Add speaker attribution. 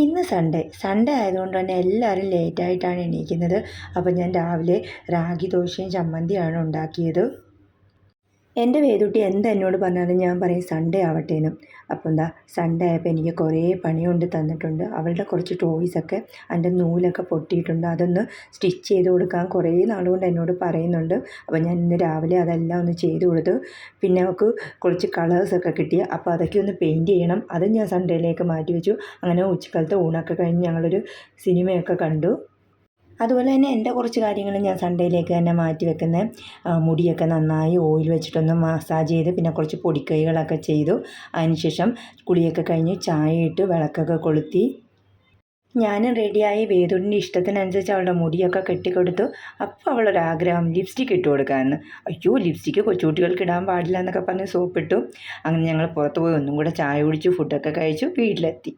Speaker 1: ഇന്ന് സൺഡേ ആയതുകൊണ്ട് തന്നെ എല്ലാവരും ലേറ്റായിട്ടാണ് എണീക്കുന്നത്. അപ്പോൾ ഞാൻ രാവിലെ റാഗി ദോശയും ചമ്മന്തിയാണ് ഉണ്ടാക്കിയത്. എൻ്റെ വേദൂട്ടി എന്നോട് പറഞ്ഞാലും ഞാൻ പറയും സൺഡേ ആവട്ടെ എന്നും. അപ്പോൾ സൺഡേ ആയപ്പോൾ എനിക്ക് കുറേ പണി കൊണ്ട് തന്നിട്ടുണ്ട്. അവളുടെ കുറച്ച് ടോയ്സൊക്കെ അതിൻ്റെ നൂലൊക്കെ പൊട്ടിയിട്ടുണ്ട്, അതൊന്ന് സ്റ്റിച്ച് ചെയ്ത് കൊടുക്കാൻ കുറേ നാളുകൊണ്ട് എന്നോട് പറയുന്നുണ്ട്. അപ്പോൾ ഞാൻ ഇന്ന് രാവിലെ അതെല്ലാം ഒന്ന് ചെയ്ത് കൊടുത്തു. പിന്നെ അവൾക്ക് കുറച്ച് കളേഴ്സൊക്കെ കിട്ടി, അപ്പോൾ അതൊക്കെ ഒന്ന് പെയിൻറ്റ് ചെയ്യണം. അതും ഞാൻ സൺഡേയിലേക്ക് മാറ്റി വെച്ചു. അങ്ങനെ ഉച്ചക്കാലത്തെ ഊണൊക്കെ കഴിഞ്ഞ് ഞങ്ങളൊരു സിനിമയൊക്കെ കണ്ടു. അതുപോലെ തന്നെ എൻ്റെ കുറച്ച് കാര്യങ്ങൾ ഞാൻ സൺഡേയിലേക്ക് തന്നെ മാറ്റി വെക്കുന്നത്, മുടിയൊക്കെ നന്നായി ഓയിൽ വെച്ചിട്ടൊന്ന് മസാജ് ചെയ്ത് പിന്നെ കുറച്ച് പൊടിക്കൈകളൊക്കെ ചെയ്തു. അതിനുശേഷം കുളിയൊക്കെ കഴിഞ്ഞ് ചായ ഇട്ട് വിളക്കൊക്കെ കൊളുത്തി ഞാനും റെഡിയായി. വേദൂരിൻ്റെ ഇഷ്ടത്തിനനുസരിച്ച് അവളുടെ മുടിയൊക്കെ കെട്ടിക്കൊടുത്തു. അപ്പോൾ അവളൊരാഗ്രഹം ലിപ്സ്റ്റിക്ക് ഇട്ട് കൊടുക്കാമെന്ന്. അയ്യോ, ലിപ്സ്റ്റിക്ക് കൊച്ചുകുട്ടികൾക്ക് ഇടാൻ പാടില്ല എന്നൊക്കെ പറഞ്ഞ് സോപ്പിട്ടു. അങ്ങനെ ഞങ്ങൾ പുറത്ത് പോയി ഒന്നും കൂടെ ചായ കുടിച്ചു, ഫുഡൊക്കെ കഴിച്ചു, വീട്ടിലെത്തി.